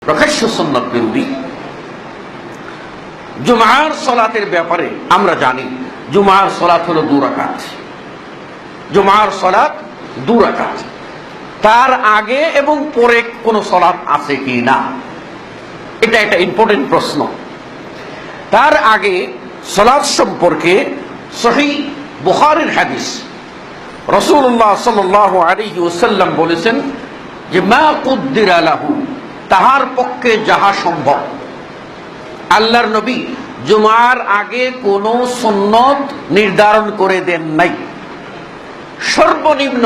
প্রকাশ্য সুন্নাত বিরোধী। জুমার সালাতের ব্যাপারে আমরা জানি জুমার সালাত হলো 2 রাকাত। জুমার সালাত 2 রাকাত। তার আগে এবং পরে কোনো সালাত আছে কি না, এটা একটা ইম্পর্টেন্ট প্রশ্ন। তার আগে সালাত সম্পর্কে সহিহ বুখারীর হাদিস, রাসূলুল্লাহ সাল্লাল্লাহু আলাইহি ওয়াসাল্লাম বলেছেন যে মা কুদ্দিরা লাহু, তাহার পক্ষে যাহা সম্ভব। আল্লাহর নবী জুমার আগে কোনো সুন্নত নির্ধারণ করে দেন নাই। সর্বনিম্ন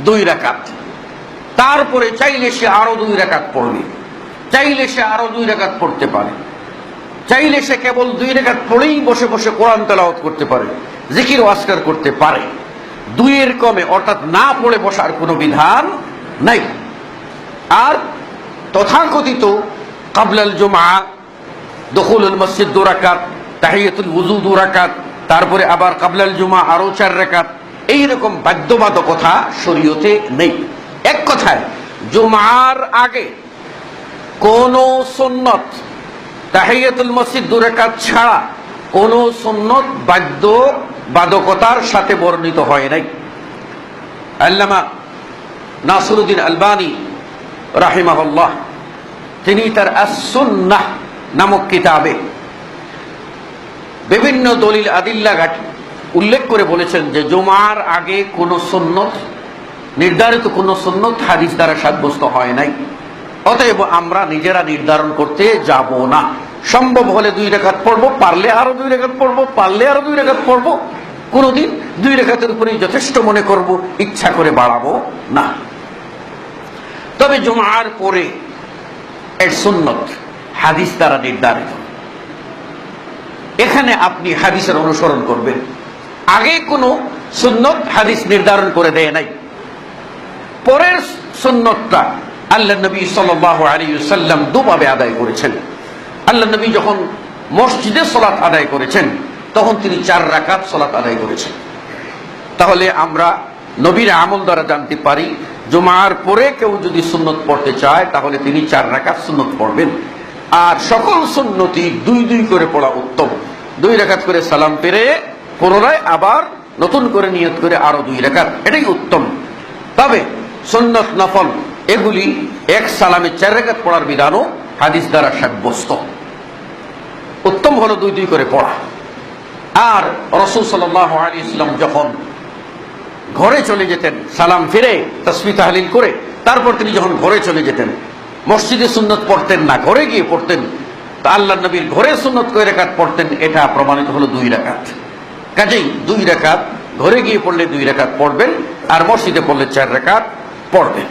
2 রাকাত, তারপরে চাইলে সে আরো 2 রাকাত পড়বে, চাইলে সে আরো 2 রাকাত পড়তে পারে, চাইলে সে কেবল 2 রাকাত পড়েই বসে বসে কোরআন তেলাওয়াত করতে পারে, জিকির ও আজকার করতে পারে। 2 এর কমে অর্থাৎ না পড়ে বসার কোনো বিধান নাই। আর তথাকথিত কাবলাল জুমা, দুখুলুল মসজিদ 2 রাকাত, তাহিয়াতুল ওযু 2 রাকাত, তারপরে আবার কাবলাল জুমা আরো 4 রাকাত, এইরকম বাধ্যবাধকতা শরীয়তে নেই। এক কথায় জুমার আগে কোন সুন্নত তাহিয়াতুল মসজিদ 2 রাকাত ছাড়া কোন সুন্নত বাধ্যবাধকতার সাথে বর্ণিত হয় নাই। আল্লামা নাসিরুদ্দিন আলবানী রাহিমাহুল্লাহ তিনি তার আস-সুন্নাহ নামক কিতাবে বিভিন্ন দলিল আদিল্লা উল্লেখ করে বলেছেন যে জুমার আগে কোন সুন্নত, নির্ধারিত কোন সুন্নত হাদিস দ্বারা সাব্যস্ত হয় নাই। অতএব আমরা নিজেরা নির্ধারণ করতে যাব না। সম্ভব হলে 2 রাকাত পড়বো, পারলে আরো 2 রাকাত পড়বো, পারলে আরো 2 রাকাত পড়বো। কোনদিন 2 রাকাতের উপরেই যথেষ্ট মনে করব, ইচ্ছা করে বাড়াবো না। তবে জুমার পরে এর সুন্নত হাদিস দ্বারা নির্ধারিত। এখানে আপনি হাদিসের অনুসরণ করবেন। আগে কোনো সুন্নত হাদিস নির্ধারণ করে দেয় নাই। পরের সুন্নতটা আল্লাহ নবী সাল্লাল্লাহু আলাইহি ওয়াসাল্লাম 2 ভাবে আদায় করেছেন। আল্লাহ নবী যখন মসজিদে সালাত আদায় করেছেন তখন তিনি 4 রাকাত সালাত আদায় করেছেন। তাহলে আমরা নবীর আমল দ্বারা জানতে পারি জুমার পরে কেউ যদি সুন্নত পড়তে চায় তাহলে তিনি 4 রাকাত সুন্নত পড়বেন। আর সকল সুন্নতি 2 করে পড়া উত্তম। 2 রাকাত করে সালাম পেরে পুনরায় আবার নতুন করে নিয়ত করে আরো 2 রাকাত, এটাই উত্তম। তবে সুন্নত নফল এগুলি এক সালামে 4 রাকাত পড়ার বিধানও হাদিস দ্বারা সাব্যস্ত। উত্তম হলো 2 করে পড়া। আর রাসূল সাল্লাল্লাহু আলাইহি ওয়াসাল্লাম যখন ঘরে চলে যেতেন সালাম ফিরে তাসবিহ তাহলিল করে, তারপর তিনি যখন ঘরে চলে যেতেন মসজিদে সুন্নত পড়তেন না, ঘরে গিয়ে পড়তেন। তো আল্লাহর নবীর ঘরে সুন্নত কয় রাকাত পড়তেন, এটা প্রমাণিত হলো 2 রাকাত। কাজেই 2 রাকাত ঘরে গিয়ে পড়লে 2 রাকাত পড়বেন, আর মসজিদে পড়লে 4 রাকাত পড়বেন।